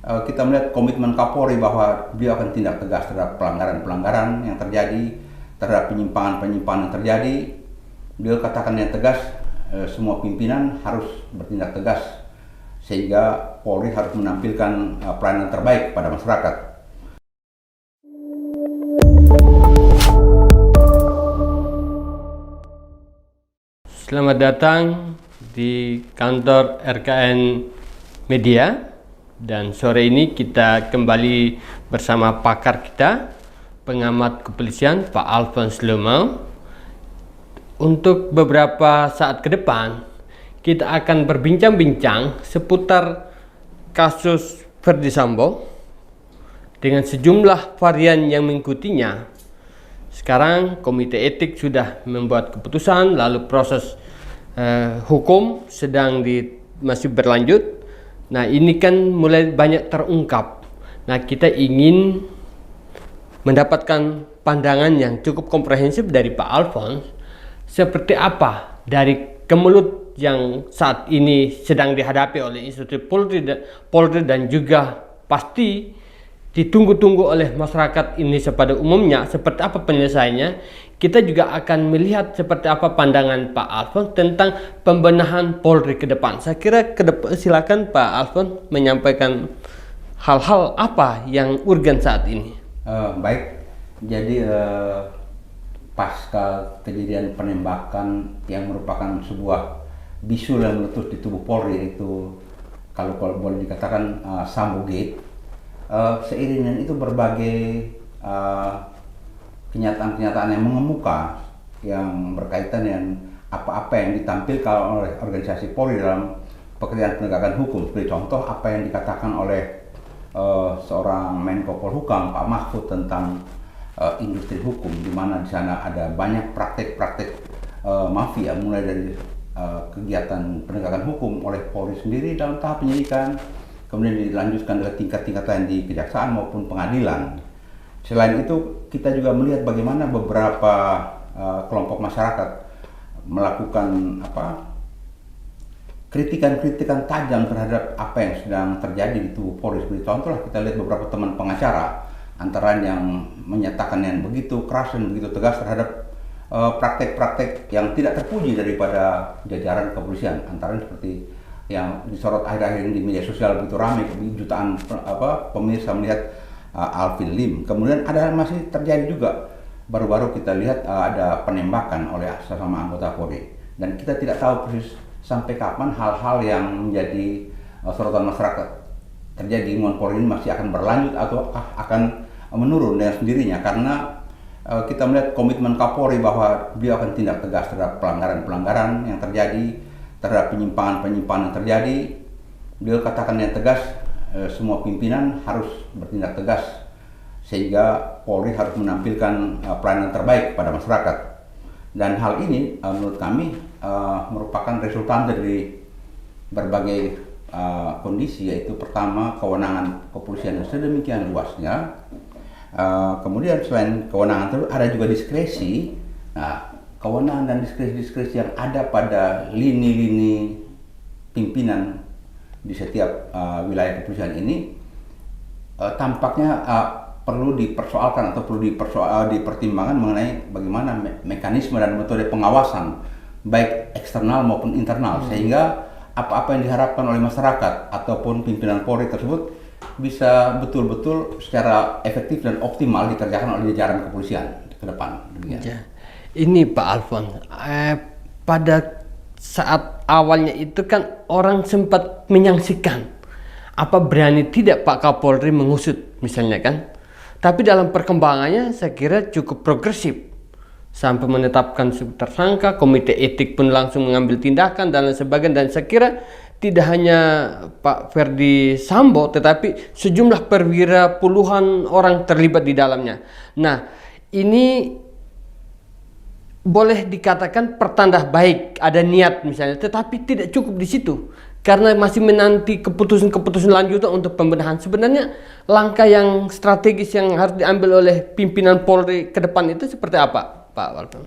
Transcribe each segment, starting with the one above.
kita melihat komitmen Kapolri bahwa beliau akan tindak tegas terhadap pelanggaran-pelanggaran yang terjadi, terhadap penyimpangan-penyimpangan yang terjadi. Beliau katakan yang tegas, semua pimpinan harus bertindak tegas sehingga Polri harus menampilkan pelayanan terbaik pada masyarakat. Selamat datang di kantor RKN Media, dan sore ini kita kembali bersama pakar kita, pengamat kepolisian Pak Alphonse Lemau. Untuk beberapa saat ke depan kita akan berbincang-bincang seputar kasus Ferdy Sambo dengan sejumlah varian yang mengikutinya. Sekarang Komite Etik sudah membuat keputusan, lalu proses hukum masih berlanjut. Nah, ini kan mulai banyak terungkap. Nah, kita ingin mendapatkan pandangan yang cukup komprehensif dari Pak Alphonse. Seperti apa dari kemelut yang saat ini sedang dihadapi oleh institusi Polri dan juga pasti ditunggu-tunggu oleh masyarakat Indonesia pada umumnya, seperti apa penyelesaiannya. Kita juga akan melihat seperti apa pandangan Pak Alphonse tentang pembenahan Polri ke depan. Saya kira silakan Pak Alphonse menyampaikan hal-hal apa yang urgen saat ini. Baik, jadi pasca kejadian penembakan yang merupakan sebuah bisul yang meletus di tubuh Polri, yaitu kalau boleh dikatakan Sambo Gate. Seiring dengan itu berbagai kenyataan-kenyataan yang mengemuka yang berkaitan dengan apa-apa yang ditampilkan oleh organisasi Polri dalam pekerjaan penegakan hukum. Seperti contoh apa yang dikatakan oleh seorang Menko Polhukam Pak Mahfud tentang industri hukum, di mana di sana ada banyak praktek-praktek mafia, mulai dari kegiatan penegakan hukum oleh Polri sendiri dalam tahap penyidikan, kemudian dilanjutkan dengan tingkat-tingkat lain di kejaksaan maupun pengadilan. Selain itu, kita juga melihat bagaimana beberapa kelompok masyarakat melakukan kritikan-kritikan tajam terhadap apa yang sedang terjadi di tubuh Polri. Seperti contoh lah, kita lihat beberapa teman pengacara antara yang menyatakan yang begitu keras dan begitu tegas terhadap praktek-praktek yang tidak terpuji daripada jajaran kepolisian, antara seperti yang disorot akhir-akhir ini di media sosial begitu ramai, jutaan pemirsa melihat Alvin Lim. Kemudian masih terjadi juga baru-baru kita lihat ada penembakan oleh sesama anggota Polri, dan kita tidak tahu persis sampai kapan hal-hal yang menjadi sorotan masyarakat terjadi di Polri ini masih akan berlanjut atau akan menurun dengan sendirinya, karena kita melihat komitmen Kapolri bahwa beliau akan tindak tegas terhadap pelanggaran-pelanggaran yang terjadi, terhadap penyimpangan-penyimpangan yang terjadi. Beliau katakan yang tegas, semua pimpinan harus bertindak tegas sehingga Polri harus menampilkan pelayanan terbaik pada masyarakat. Dan hal ini menurut kami merupakan resultan dari berbagai kondisi, yaitu pertama kewenangan kepolisian yang sedemikian luasnya. Kemudian selain kewenangan itu ada juga diskresi. Nah, kewenangan dan diskresi-diskresi yang ada pada lini-lini pimpinan di setiap wilayah kepolisian ini tampaknya perlu dipersoalkan atau perlu dipertimbangkan mengenai bagaimana mekanisme dan metode pengawasan baik eksternal maupun internal, sehingga apa-apa yang diharapkan oleh masyarakat ataupun pimpinan Polri tersebut bisa betul-betul secara efektif dan optimal dikerjakan oleh jajaran kepolisian ke depan. Ya. Ini Pak Alphonse, pada saat awalnya itu kan orang sempat menyaksikan apa berani tidak Pak Kapolri mengusut misalnya kan, tapi dalam perkembangannya saya kira cukup progresif sampai menetapkan tersangka, komite etik pun langsung mengambil tindakan dan lain sebagainya. Dan saya kira tidak hanya Pak Ferdy Sambo, tetapi sejumlah perwira, puluhan orang terlibat di dalamnya. Nah, ini boleh dikatakan pertanda baik, ada niat misalnya, tetapi tidak cukup di situ karena masih menanti keputusan-keputusan lanjutan untuk pembenahan. Sebenarnya langkah yang strategis yang harus diambil oleh pimpinan Polri ke depan itu seperti apa, Pak Walton?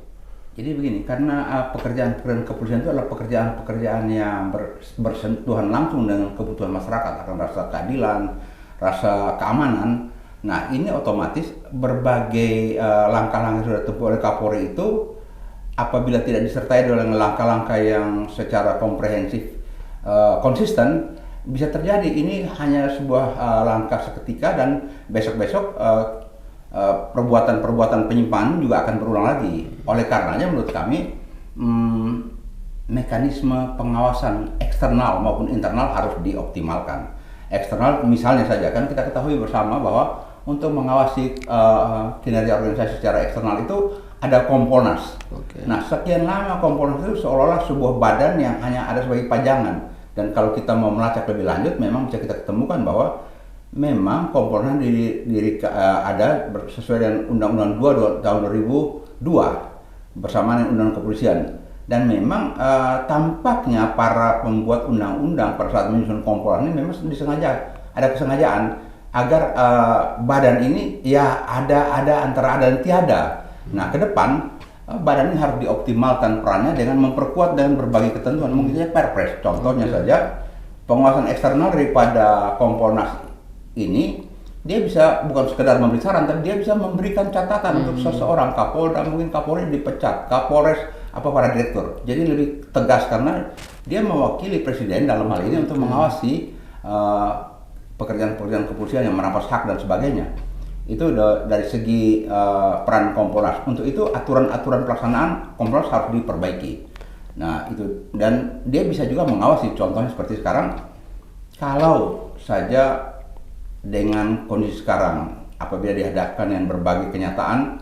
Jadi begini, karena pekerjaan-pekerjaan kepolisian itu adalah pekerjaan-pekerjaan yang bersentuhan langsung dengan kebutuhan masyarakat, akan rasa keadilan, rasa keamanan. Nah, ini otomatis berbagai langkah-langkah yang sudah ditempuh oleh Kapolri itu apabila tidak disertai dengan langkah-langkah yang secara komprehensif konsisten, bisa terjadi ini hanya sebuah langkah seketika dan besok-besok perbuatan-perbuatan penyimpangan juga akan berulang lagi. Oleh karenanya menurut kami mekanisme pengawasan eksternal maupun internal harus dioptimalkan. Eksternal misalnya saja kan kita ketahui bersama bahwa untuk mengawasi kinerja organisasi secara eksternal itu ada Kompolnas. Nah, sekian lama Kompolnas itu seolah-olah sebuah badan yang hanya ada sebagai pajangan. Dan kalau kita mau melacak lebih lanjut, memang bisa kita ketemukan bahwa memang Kompolnas ada sesuai dengan Undang-Undang 2 tahun 2002 bersama dengan Undang-Undang Kepolisian. Dan memang tampaknya para pembuat undang-undang pada saat menyusun Kompolnas ini memang ada kesengajaan agar badan ini ya ada antara ada dan tiada. Nah, ke depan badan ini harus dioptimalkan perannya dengan memperkuat dengan berbagai ketentuan, mungkin saja Perpres. Contohnya saja pengawasan eksternal daripada Kompolnas ini, dia bisa bukan sekedar memberi saran, tapi dia bisa memberikan catatan untuk seseorang Kapolda, mungkin Kapolri dipecat, Kapolres, para direktur. Jadi lebih tegas karena dia mewakili Presiden dalam hal ini untuk mengawasi pekerjaan-pekerjaan kepolisian yang merampas hak dan sebagainya. Itu dari segi peran Kompolnas. Untuk itu aturan-aturan pelaksanaan Kompolnas harus diperbaiki. Nah, itu, dan dia bisa juga mengawasi, contohnya seperti sekarang, kalau saja dengan kondisi sekarang apabila dihadapkan dengan berbagai kenyataan,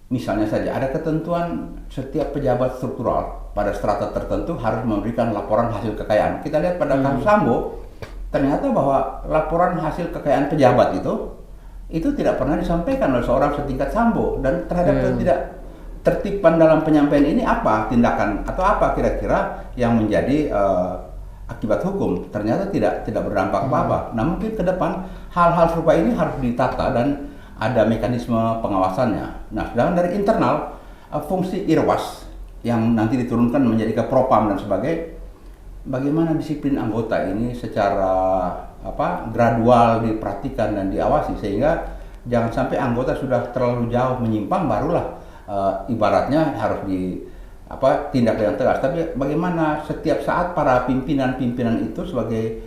misalnya saja ada ketentuan setiap pejabat struktural pada strata tertentu harus memberikan laporan hasil kekayaan. Kita lihat pada kasus Sambo, ternyata bahwa laporan hasil kekayaan pejabat itu tidak pernah disampaikan oleh seorang setingkat Sambo, dan terhadap tidak tertipan dalam penyampaian ini apa tindakan atau apa kira-kira yang menjadi akibat hukum, ternyata tidak berdampak apa-apa. Nah, mungkin ke depan hal-hal serupa ini harus ditata dan ada mekanisme pengawasannya. Nah, sedangkan dari internal fungsi Irwas yang nanti diturunkan menjadi ke Propam dan sebagainya, bagaimana disiplin anggota ini secara gradual diperhatikan dan diawasi sehingga jangan sampai anggota sudah terlalu jauh menyimpang barulah ibaratnya harus tindak dengan tegas. Tapi bagaimana setiap saat para pimpinan-pimpinan itu sebagai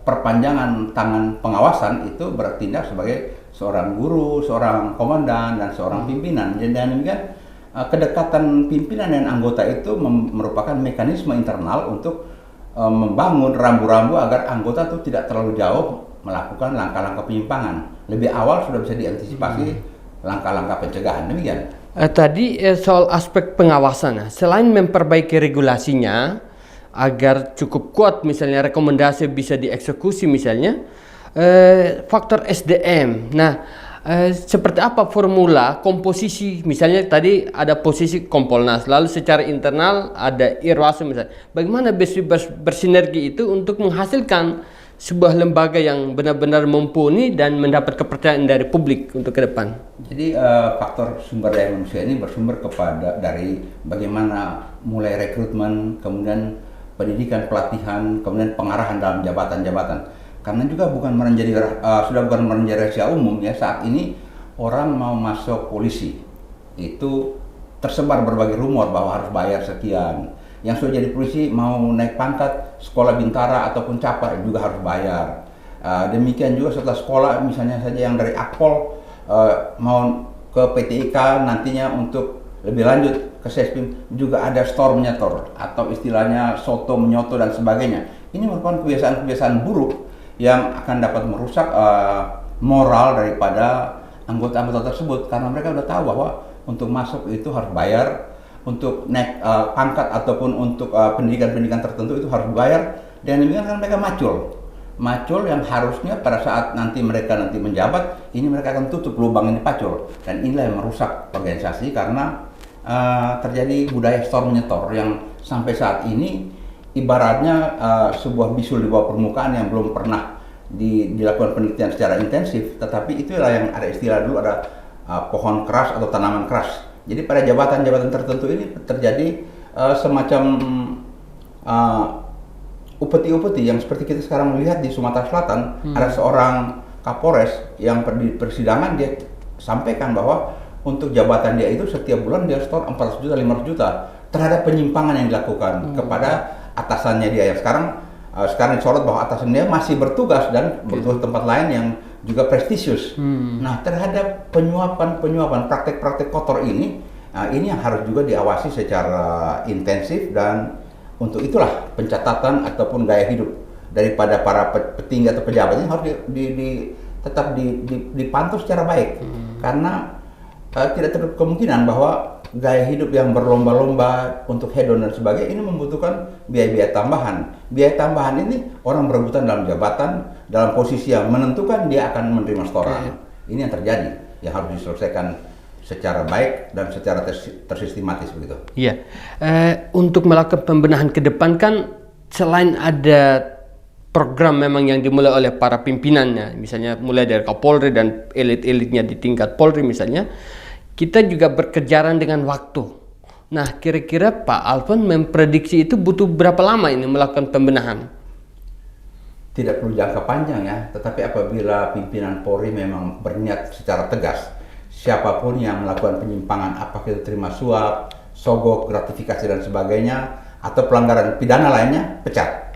perpanjangan tangan pengawasan itu bertindak sebagai seorang guru, seorang komandan, dan seorang pimpinan. Dan demikian kedekatan pimpinan dan anggota itu merupakan mekanisme internal untuk membangun rambu-rambu agar anggota itu tidak terlalu jauh melakukan langkah-langkah penyimpangan. Lebih awal sudah bisa diantisipasi langkah-langkah pencegahan. Demikian. Tadi soal aspek pengawasan, selain memperbaiki regulasinya agar cukup kuat, misalnya rekomendasi bisa dieksekusi misalnya, faktor SDM. Nah, seperti apa formula komposisi, misalnya tadi ada posisi Kompolnas, lalu secara internal ada Irwas misalnya. Bagaimana bersinergi itu untuk menghasilkan sebuah lembaga yang benar-benar mumpuni dan mendapat kepercayaan dari publik untuk ke depan? Jadi faktor sumber daya manusia ini bersumber dari bagaimana mulai rekrutmen, kemudian pendidikan, pelatihan, kemudian pengarahan dalam jabatan-jabatan. Karena juga sudah bukan menjadi rahasia umum ya, saat ini orang mau masuk polisi itu tersebar berbagai rumor bahwa harus bayar sekian. Yang sudah jadi polisi mau naik pangkat sekolah bintara ataupun capar juga harus bayar. Demikian juga setelah sekolah misalnya saja yang dari Akpol mau ke PTIK nantinya untuk lebih lanjut ke Sespim juga ada store menyetor atau istilahnya soto menyoto dan sebagainya. Ini merupakan kebiasaan-kebiasaan buruk yang akan dapat merusak moral daripada anggota-anggota tersebut, karena mereka sudah tahu bahwa untuk masuk itu harus bayar, untuk naik pangkat ataupun untuk pendidikan-pendidikan tertentu itu harus bayar, dan demikian kan mereka macul yang harusnya pada saat mereka menjabat ini mereka akan tutup lubang ini pacul, dan inilah yang merusak organisasi karena terjadi budaya store menyetor yang sampai saat ini ibaratnya sebuah bisul di bawah permukaan yang belum pernah dilakukan penelitian secara intensif, tetapi itulah yang ada istilah dulu ada pohon keras atau tanaman keras. Jadi pada jabatan-jabatan tertentu ini terjadi semacam upeti-upeti yang seperti kita sekarang melihat di Sumatera Selatan, ada seorang Kapolres yang di persidangan dia sampaikan bahwa untuk jabatan dia itu setiap bulan dia store 400 juta, 500 juta terhadap penyimpangan yang dilakukan kepada atasannya dia yang sekarang disorot bahwa atasan dia masih bertugas dan bertugas tempat lain yang juga prestisius. Nah, terhadap penyuapan, praktek-praktek kotor ini yang harus juga diawasi secara intensif, dan untuk itulah pencatatan ataupun gaya hidup daripada para petinggi atau pejabat ini harus tetap dipantau secara baik. Karena tidak tertutup kemungkinan bahwa gaya hidup yang berlomba-lomba untuk hedon dan sebagainya ini membutuhkan biaya-biaya tambahan. Biaya tambahan ini orang berebutan dalam jabatan, dalam posisi yang menentukan dia akan menerima setoran. Ini yang terjadi, yang harus diselesaikan secara baik dan secara tersistematis begitu. Iya, untuk melakukan pembenahan ke depan kan selain ada program memang yang dimulai oleh para pimpinannya, misalnya mulai dari Kapolri dan elit-elitnya di tingkat Polri misalnya, kita juga berkejaran dengan waktu. Nah, kira-kira Pak Alfons memprediksi itu butuh berapa lama ini melakukan pembenahan? Tidak perlu jangka panjang ya, tetapi apabila pimpinan Polri memang berniat secara tegas, siapapun yang melakukan penyimpangan, apakah itu terima suap, sogok, gratifikasi dan sebagainya, atau pelanggaran pidana lainnya, pecat.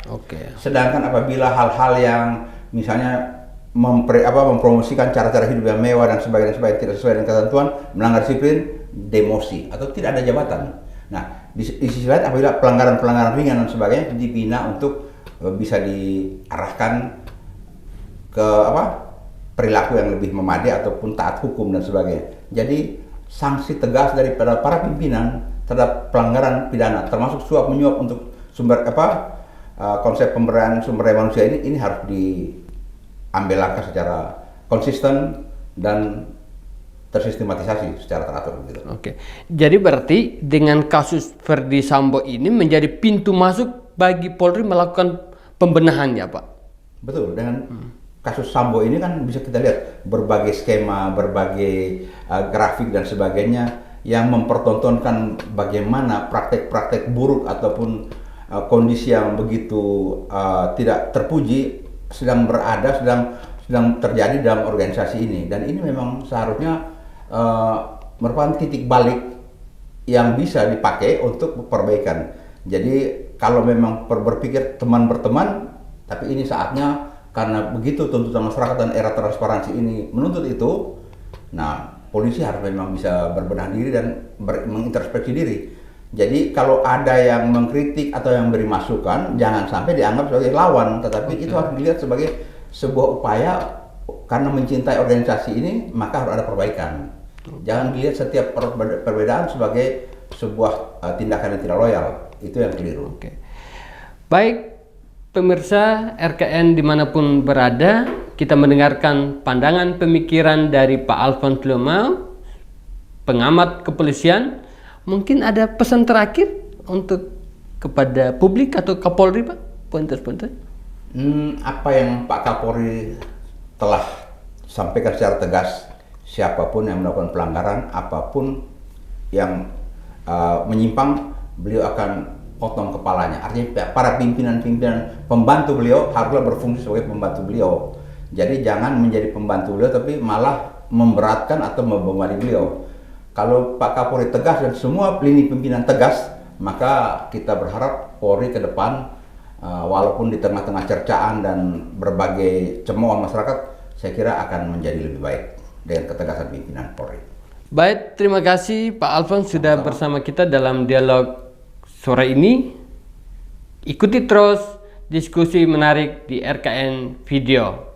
Sedangkan apabila hal-hal yang misalnya mempromosikan cara-cara hidup yang mewah dan sebagainya tidak sesuai dengan ketentuan, melanggar disiplin, demosi atau tidak ada jabatan. Nah, di sisi lain apabila pelanggaran-pelanggaran ringan dan sebagainya dibina untuk bisa diarahkan ke perilaku yang lebih memadai ataupun taat hukum dan sebagainya. Jadi sanksi tegas daripada para pimpinan terhadap pelanggaran pidana termasuk suap menyuap untuk konsep pemberdayaan sumber daya manusia ini harus diambil langkah secara konsisten dan tersistematisasi secara teratur gitu. Jadi berarti dengan kasus Verdi Sambo ini menjadi pintu masuk bagi Polri melakukan pembenahan ya Pak? Betul, dengan kasus Sambo ini kan bisa kita lihat berbagai skema, berbagai grafik dan sebagainya yang mempertontonkan bagaimana praktek-praktek buruk ataupun kondisi yang begitu tidak terpuji sedang terjadi dalam organisasi ini, dan ini memang seharusnya merupakan titik balik yang bisa dipakai untuk perbaikan. Jadi kalau memang berpikir teman berteman, tapi ini saatnya karena begitu tuntutan masyarakat dan era transparansi ini menuntut itu, nah polisi harus memang bisa berbenah diri dan mengintrospeksi diri. Jadi kalau ada yang mengkritik atau yang beri masukan, jangan sampai dianggap sebagai lawan, tetapi itu harus dilihat sebagai sebuah upaya karena mencintai organisasi ini, maka harus ada perbaikan. Jangan dilihat setiap perbedaan sebagai sebuah tindakan yang tidak loyal, itu yang keliru. Baik, pemirsa RKN dimanapun berada, kita mendengarkan pandangan pemikiran dari Pak Alfons Leomau, pengamat kepolisian. Mungkin ada pesan terakhir untuk kepada publik atau Kapolri, Pak? Pointer-pointer. Apa yang Pak Kapolri telah sampaikan secara tegas, siapapun yang melakukan pelanggaran, apapun yang menyimpang, beliau akan potong kepalanya. Artinya para pimpinan-pimpinan pembantu beliau haruslah berfungsi sebagai pembantu beliau. Jadi jangan menjadi pembantu beliau, tapi malah memberatkan atau membebani beliau. Kalau Pak Kapolri tegas dan semua lini pimpinan tegas, maka kita berharap Polri ke depan, walaupun di tengah-tengah cercaan dan berbagai cemoohan masyarakat, saya kira akan menjadi lebih baik dengan ketegasan pimpinan Polri. Baik, terima kasih Pak Alfons sudah bersama kita dalam dialog sore ini. Ikuti terus diskusi menarik di RKN Video.